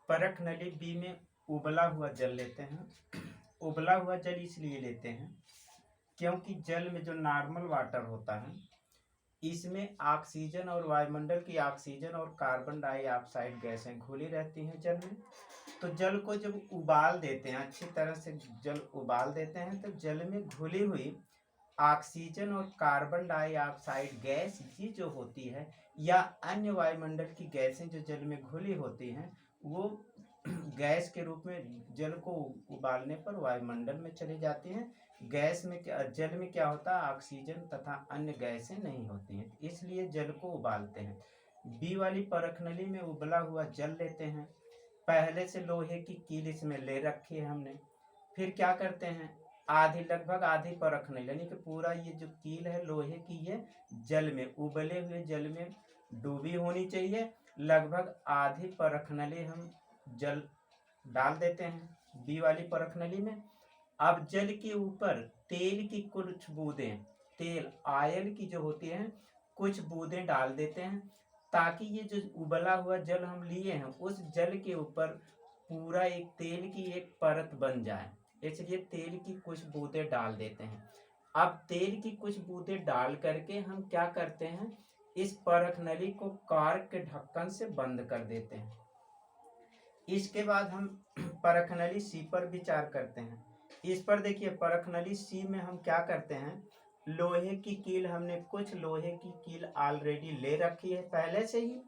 परख नली बी में उबला हुआ जल लेते हैं। उबला हुआ जल इसलिए लेते हैं क्योंकि जल में जो नॉर्मल वाटर होता है इसमें ऑक्सीजन और वायुमंडल की ऑक्सीजन और कार्बन डाइऑक्साइड गैसें घुली रहती हैं जल में। तो जल को जब उबाल देते हैं, अच्छी तरह से जल उबाल देते हैं, तो जल में घुली हुई ऑक्सीजन और कार्बन डाइऑक्साइड गैस ये जो होती है या अन्य वायुमंडल की गैसें जो जल में घुली होती हैं वो गैस के रूप में जल को उबालने पर वायुमंडल में चली जाती हैं। गैस में क्या, जल में क्या होता है, ऑक्सीजन तथा अन्य गैसें नहीं होती हैं, इसलिए जल को उबालते हैं। बी वाली परख नली में उबला हुआ जल लेते हैं। पहले से लोहे की कील इसमें ले रखी है हमने। फिर क्या करते हैं, आधी लगभग आधी परख नली यानी कि पूरा ये जो कील है लोहे की ये जल में, उबले हुए जल में डूबी होनी चाहिए। लगभग आधी परख नली हम जल डाल देते हैं बी वाली परख नली में। अब जल के ऊपर तेल की कुछ बूंदें, तेल ऑयल की जो होती है कुछ बूंदें डाल देते हैं ताकि ये जो उबला हुआ जल हम लिए हैं उस जल के ऊपर पूरा एक तेल की एक परत बन जाए, इसलिए तेल की कुछ बूंदें डाल देते हैं। अब तेल की कुछ बूंदें डाल करके हम क्या करते हैं, इस परख नली को कॉर्क के ढक्कन से बंद कर देते हैं। इसके बाद हम परख नली सी पर विचार करते हैं। इस पर देखिए परख नली सी में हम क्या करते हैं, लोहे की कील, हमने कुछ लोहे की कील ऑलरेडी ले रखी है पहले से ही।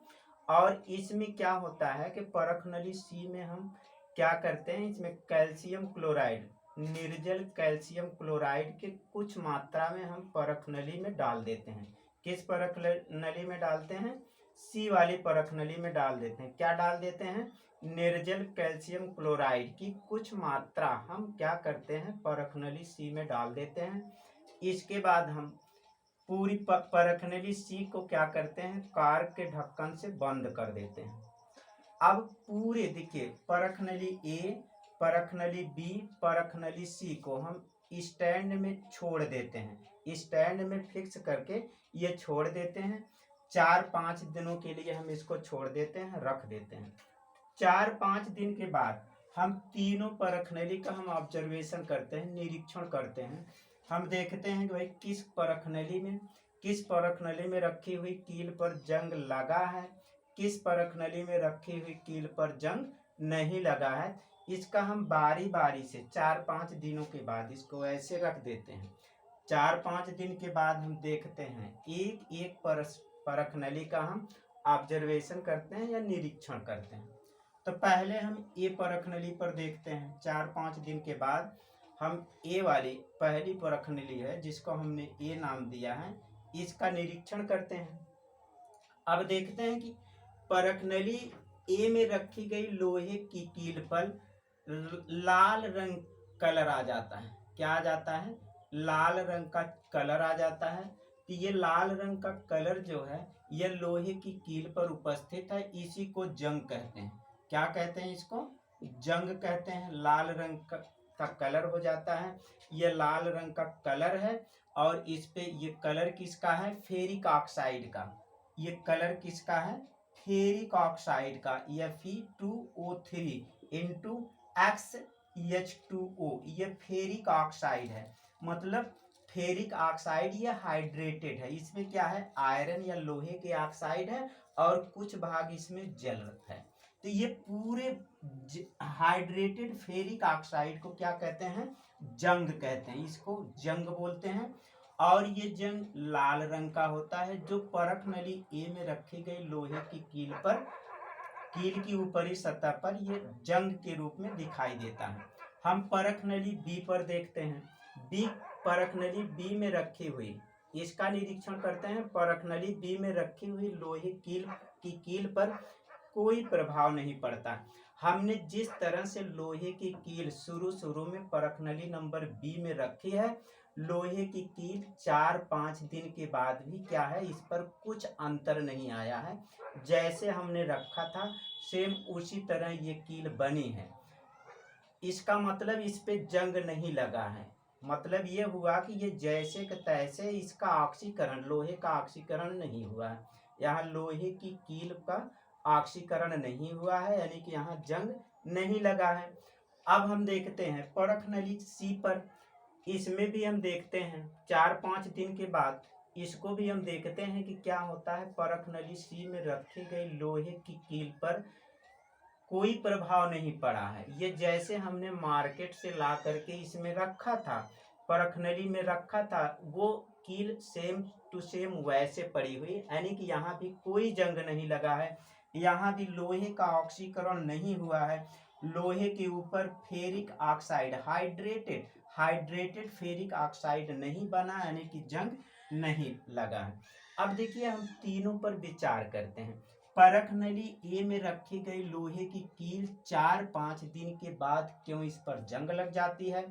और इसमें क्या होता है कि परख नली सी में हम क्या करते हैं, इसमें कैल्शियम क्लोराइड, निर्जल कैल्शियम क्लोराइड के कुछ मात्रा में हम परख नली में डाल देते हैं। किस परख नली में डालते हैं, सी वाली परख नली में डाल देते हैं। क्या डाल देते हैं, निर्जल कैल्शियम क्लोराइड की कुछ मात्रा हम क्या करते हैं, परख नली सी में डाल देते हैं। इसके बाद हम पूरी परख नली सी को क्या करते हैं, कॉर्क के ढक्कन से बंद कर देते हैं। अब पूरे देखिए परख नली ए, परख नली बी, परख नली सी को हम स्टैंड में छोड़ देते हैं, स्टैंड में फिक्स करके ये छोड़ देते हैं। 4-5 दिनों के लिए हम इसको छोड़ देते हैं, रख देते हैं। 4-5 दिन के बाद हम तीनों परख नली का हम ऑब्जर्वेशन करते हैं, निरीक्षण करते हैं। हम देखते हैं कि भाई किस परख नली में रखी हुई कील पर जंग लगा है, किस परख नली में रखी हुई कील पर जंग नहीं लगा है। इसका हम बारी बारी से 4-5 दिनों के बाद इसको ऐसे रख देते हैं। 4-5 दिन के बाद हम देखते हैं एक एक परख नली का हम ऑब्जर्वेशन करते हैं या निरीक्षण करते हैं। तो पहले हम ए परख नली पर देखते हैं। 4-5 दिन के बाद हम ए वाली पहली परख नली है जिसको हमने ए नाम दिया है, इसका निरीक्षण करते हैं। अब देखते हैं कि परख नली ए में रखी गई लोहे की कील पर लाल रंग कलर आ जाता है। क्या आ जाता है, लाल रंग का कलर आ जाता है। तो ये लाल रंग का कलर जो है यह लोहे की कील पर उपस्थित है, इसी को जंग कहते हैं। क्या कहते हैं, इसको जंग कहते हैं। लाल रंग का कलर हो जाता है, यह लाल रंग का कलर है। और इस पे ये कलर किसका है, फेरिक ऑक्साइड का। ये कलर किसका है, फेरिक ऑक्साइड का। Fe2O3 इंटू XH2O, ये फेरिक ऑक्साइड है। मतलब फेरिक ऑक्साइड ये हाइड्रेटेड है, इसमें क्या है, आयरन या लोहे के ऑक्साइड है और कुछ भाग इसमें जल है। तो ये पूरे हाइड्रेटेड फेरिक ऑक्साइड को क्या कहते हैं, जंग कहते हैं, इसको जंग बोलते हैं। और ये जंग लाल रंग का होता है जो परख नली ए में रखी गई लोहे की कील पर, कील की ऊपरी सतह पर ये जंग के रूप में दिखाई देता है। हम परख नली बी पर देखते हैं। बी परख नली बी में रखी हुई, इसका निरीक्षण करते हैं। परख नली बी में रखी हुई लोहे की कील पर कोई प्रभाव नहीं पड़ता। हमने जिस तरह से लोहे की कील शुरू में परख नली नंबर बी में रखी है, लोहे की कील 4-5 दिन के बाद भी क्या है, इस पर कुछ अंतर नहीं आया है। जैसे हमने रखा था सेम उसी तरह ये कील बनी है। इसका मतलब इस पे जंग नहीं लगा है। मतलब ये हुआ कि ये जैसे के तैसे, इसका ऑक्सीकरण, लोहे का ऑक्सीकरण नहीं हुआ है। यहाँ लोहे की कील का ऑक्सीकरण नहीं हुआ है, यानी कि यहाँ जंग नहीं लगा है। अब हम देखते हैं परख नली सी पर, इसमें भी हम देखते हैं 4-5 दिन के बाद इसको भी हम देखते हैं कि क्या होता है। परख नली सी में रखी गई लोहे की कील पर कोई प्रभाव नहीं पड़ा है। ये जैसे हमने मार्केट से ला करके इसमें रखा था, परख नली में रखा था, वो कील सेम टू सेम वैसे पड़ी हुई, यानी कि यहाँ भी कोई जंग नहीं लगा है, यहाँ भी लोहे का ऑक्सीकरण नहीं हुआ है। लोहे के ऊपर ferric oxide hydrated ferric oxide नहीं बना, यानी कि जंग नहीं लगा है। अब देखिए हम तीनों पर विचार करते हैं। परख नली ए में रखी गई लोहे की कील 4-5 दिन के बाद क्यों इस पर जंग लग जाती है।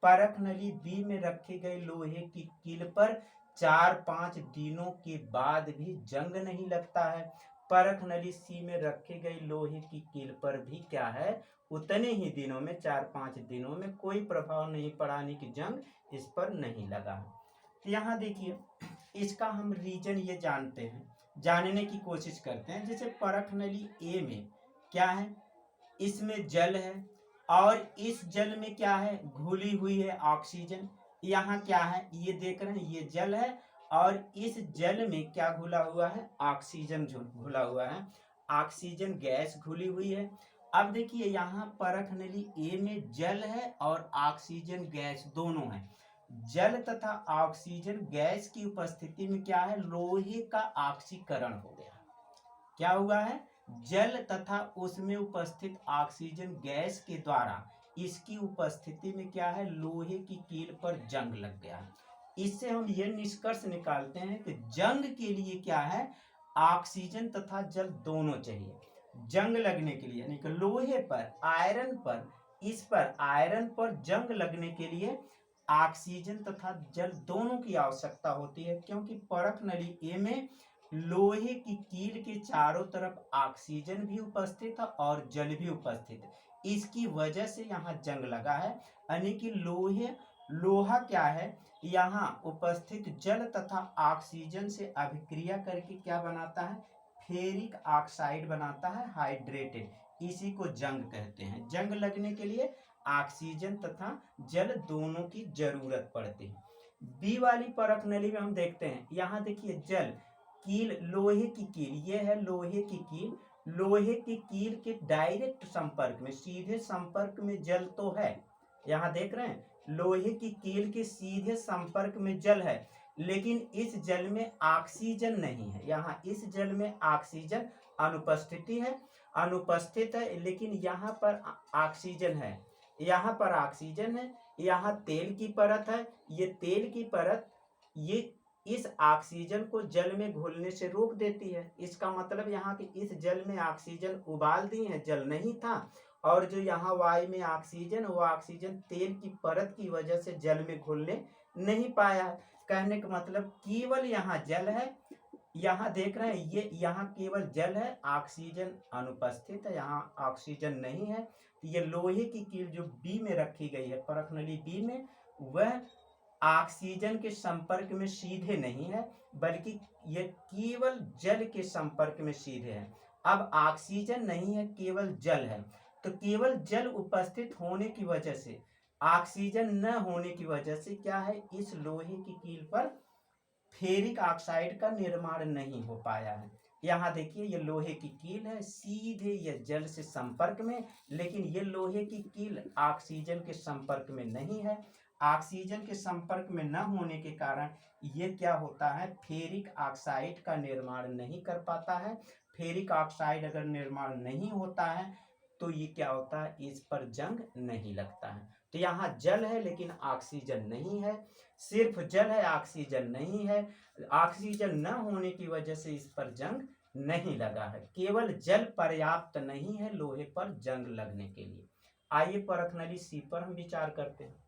परख नली बी में रखी गई लोहे की कील पर 4-5 दिनों के बाद भी जंग नहीं लगता है। परख नली सी में रखी गई लोहे की कील पर भी क्या है, उतने ही दिनों में 4-5 दिनों में कोई प्रभाव नहीं पड़ा, यानी कि जंग इस पर नहीं लगा है। तो यहाँ देखिए इसका हम रीजन ये जानते हैं, जानने की कोशिश करते हैं। जैसे परख नली ए में क्या है, इसमें जल है और इस जल में क्या है, घुली हुई है ऑक्सीजन। यहाँ क्या है, ये देख रहे हैं, ये जल है और इस जल में क्या घुला हुआ है, ऑक्सीजन घुला हुआ है, ऑक्सीजन गैस घुली हुई है। अब देखिए यहाँ परख नली ए में जल है और ऑक्सीजन गैस दोनों है। जल तथा ऑक्सीजन गैस की उपस्थिति में क्या है, लोहे का ऑक्सीकरण हो गया। क्या हुआ है, जल तथा उसमें उपस्थित ऑक्सीजन गैस के द्वारा इसकी उपस्थिति में क्या है, लोहे की कील पर जंग लग गया। इससे हम ये निष्कर्ष निकालते हैं कि जंग के लिए क्या है, ऑक्सीजन तथा जल दोनों चाहिए जंग लगने के लिए। यानी कि लोहे पर, आयरन पर, इस पर आयरन पर जंग लगने के लिए ऑक्सीजन तथा जल दोनों की आवश्यकता होती है, क्योंकि परख नली ए में लोहे की कील के चारों तरफ ऑक्सीजन भी उपस्थित है और जल भी उपस्थित है। इसकी वजह से यहाँ जंग लगा है, यानी कि लोहा क्या है, यहाँ उपस्थित जल तथा ऑक्सीजन से अभिक्रिया करके क्या बनाता है, फेरिक ऑक्साइड बनाता है, हाइड्रेटेड। इसी को जंग कहते हैं। जंग लगने के लिए ऑक्सीजन तथा जल दोनों की जरूरत पड़ती है। बी वाली परख नली में हम देखते हैं, यहाँ देखिए जल, कील, लोहे की कील, ये है लोहे की कील, लोहे की कील के डायरेक्ट संपर्क में, सीधे संपर्क में जल तो है। यहाँ देख रहे हैं लोहे की कील के सीधे संपर्क में जल है, लेकिन इस जल में ऑक्सीजन नहीं है। यहाँ इस जल में ऑक्सीजन अनुपस्थित है, लेकिन यहाँ पर ऑक्सीजन है, यहाँ पर ऑक्सीजन है। यहाँ तेल की परत है, ये तेल की परत ये इस ऑक्सीजन को जल में घुलने से रोक देती है। इसका मतलब यहाँ कि इस जल में ऑक्सीजन उबाल दी है, जल नहीं था, और जो यहाँ वायु में ऑक्सीजन, वो ऑक्सीजन तेल की परत की वजह से जल में घुलने नहीं पाया। कहने का मतलब केवल यहाँ जल है, यहाँ देख रहे हैं ये यहाँ केवल जल है, ऑक्सीजन अनुपस्थित है, यहाँ ऑक्सीजन नहीं है। ये लोहे की कील जो बी में रखी गई है, परख नली बी में, वह ऑक्सीजन के संपर्क में सीधे नहीं है, बल्कि ये केवल जल के संपर्क में सीधे है। अब ऑक्सीजन नहीं है, केवल जल है, तो केवल जल उपस्थित होने की वजह से, ऑक्सीजन न होने की वजह से क्या है, इस लोहे की कील पर फेरिक ऑक्साइड का निर्माण नहीं हो पाया है। यहाँ देखिए ये लोहे की कील है, सीधे ये जल से संपर्क में, लेकिन ये लोहे की कील ऑक्सीजन के संपर्क में नहीं है। ऑक्सीजन के संपर्क में न होने के कारण ये क्या होता है, फेरिक ऑक्साइड का निर्माण नहीं कर पाता है। फेरिक ऑक्साइड अगर निर्माण नहीं होता है तो ये क्या होता है, इस पर जंग नहीं लगता है। तो यहाँ जल है लेकिन ऑक्सीजन नहीं है, सिर्फ जल है, ऑक्सीजन नहीं है। ऑक्सीजन न होने की वजह से इस पर जंग नहीं लगा है। केवल जल पर्याप्त नहीं है लोहे पर जंग लगने के लिए। आइए परख नली सी पर हम विचार करते हैं।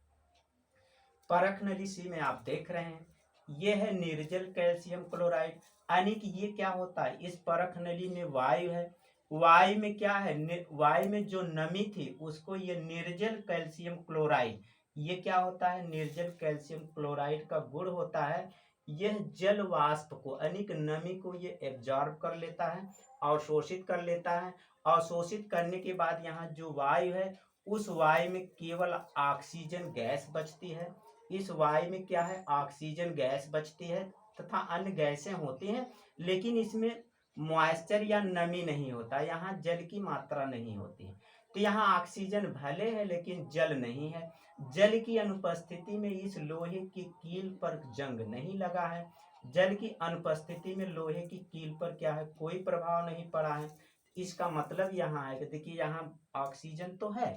परख नली सी में आप देख रहे हैं ये है निर्जल कैल्शियम क्लोराइड, यानी कि ये क्या होता है, इस परख नली में वायु है, वायु में क्या है, वायु में जो नमी थी उसको ये निर्जल कैल्शियम क्लोराइड, ये क्या होता है, निर्जल कैल्शियम क्लोराइड का गुण होता है, यह जल वाष्प को, यानी कि नमी को ये एब्जॉर्ब कर लेता है अवशोषित कर लेता है। अवशोषित करने के बाद यहाँ जो वायु है उस वायु में केवल ऑक्सीजन गैस बचती है। इस वायु में क्या है, ऑक्सीजन गैस बचती है तथा अन्य गैसें होती हैं, लेकिन इसमें मॉइस्चर या नमी नहीं होता, यहाँ जल की मात्रा नहीं होती है। तो यहाँ ऑक्सीजन भले है लेकिन जल नहीं है। जल की अनुपस्थिति में इस लोहे की कील पर जंग नहीं लगा है। जल की अनुपस्थिति में लोहे की कील पर क्या है, कोई प्रभाव नहीं पड़ा है। इसका मतलब यहाँ है कि देखिए यहाँ ऑक्सीजन तो है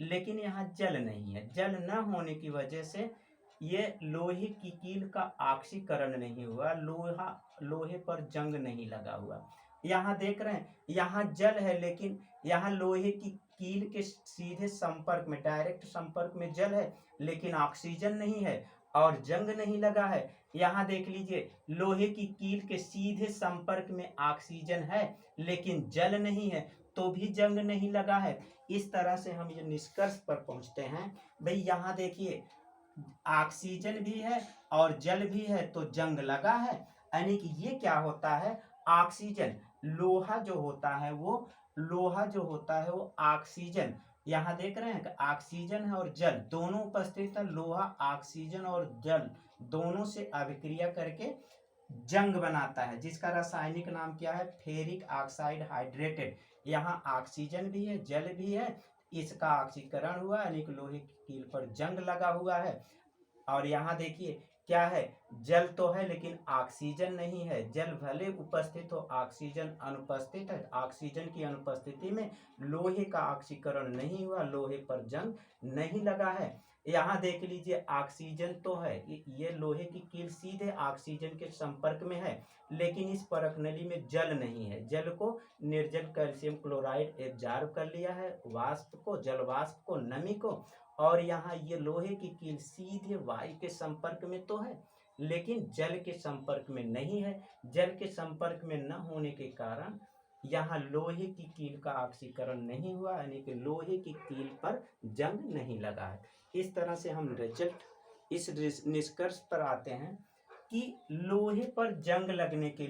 लेकिन यहाँ जल नहीं है। जल न होने की वजह से ये लोहे की कील का ऑक्सीकरण नहीं हुआ, लोहे पर जंग नहीं लगा हुआ। यहाँ देख रहे हैं, यहाँ जल है लेकिन यहाँ लोहे की कील के सीधे संपर्क में, डायरेक्ट संपर्क में जल है लेकिन ऑक्सीजन नहीं है और जंग नहीं लगा है। यहाँ देख लीजिए, लोहे की कील के सीधे संपर्क में ऑक्सीजन है लेकिन जल नहीं है, तो भी जंग नहीं लगा है। इस तरह से हम ये निष्कर्ष पर पहुंचते हैं, भाई यहाँ देखिए ऑक्सीजन भी है और जल भी है तो जंग लगा है। यानी कि ये क्या होता है, ऑक्सीजन, लोहा जो होता है वो ऑक्सीजन, यहाँ देख रहे हैं कि ऑक्सीजन है और जल दोनों उपस्थित है। लोहा ऑक्सीजन और जल दोनों से अभिक्रिया करके जंग बनाता है, जिसका रासायनिक नाम क्या है, फेरिक ऑक्साइड हाइड्रेटेड। यहाँ ऑक्सीजन भी है, जल भी है, इसका ऑक्सीकरण हुआ यानी कि लोहे की कील पर जंग लगा हुआ है। और यहाँ देखिए क्या है, जल तो है लेकिन ऑक्सीजन नहीं है। जल भले उपस्थित हो, ऑक्सीजन अनुपस्थित है। ऑक्सीजन की अनुपस्थिति में लोहे का ऑक्सीकरण नहीं हुआ, लोहे पर जंग नहीं लगा है। यहाँ देख लीजिए ऑक्सीजन तो है, ये लोहे की कील सीधे ऑक्सीजन के संपर्क में है लेकिन इस परख नली में जल नहीं है। जल को निर्जल कैल्शियम क्लोराइड एब्जॉर्ब कर लिया है, वाष्प को, जल वाष्प को, नमी को। और यहाँ ये लोहे की कील सीधे वायु के संपर्क में तो है लेकिन जल के संपर्क में नहीं है। जल के संपर्क में न होने के कारण यहाँ लोहे की कील का ऑक्सीकरण नहीं हुआ, यानी कि लोहे की कील पर जंग नहीं लगा है। इस तरह से हम इस निष्कर्ष पर आते हैं कि लोहे पर जंग लगने के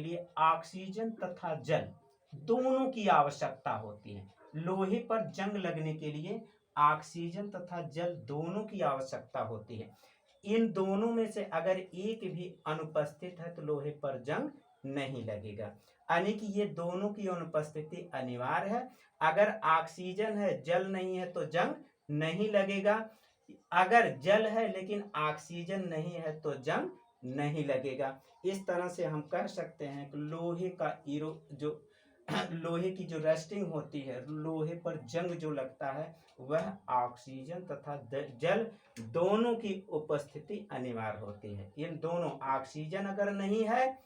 लिए ऑक्सीजन तथा जल दोनों की आवश्यकता होती है। लोहे पर जंग लगने के लिए ऑक्सीजन तथा जल दोनों की आवश्यकता होती है। इन दोनों में से अगर एक भी अनुपस्थित है तो लोहे पर जंग नहीं लगेगा, यानी कि ये दोनों की अनुपस्थिति अनिवार्य है। अगर ऑक्सीजन है, जल नहीं है तो जंग नहीं लगेगा। अगर जल है लेकिन ऑक्सीजन नहीं है तो जंग नहीं लगेगा। इस तरह से हम कह सकते हैं कि लोहे की जो रस्टिंग होती है, लोहे पर जंग जो लगता है, वह ऑक्सीजन तथा जल दोनों की उपस्थिति अनिवार्य होती है। इन दोनों, ऑक्सीजन अगर नहीं है,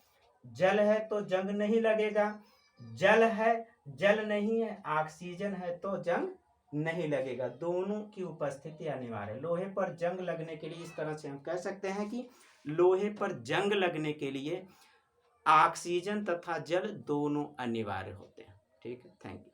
जल है तो जंग नहीं लगेगा। जल है, जल नहीं है, ऑक्सीजन है तो जंग नहीं लगेगा। दोनों की उपस्थिति अनिवार्य है। लोहे पर जंग लगने के लिए इस तरह से हम कह सकते हैं कि लोहे पर जंग लगने के लिए ऑक्सीजन तथा जल दोनों अनिवार्य होते हैं। ठीक है, थैंक यू।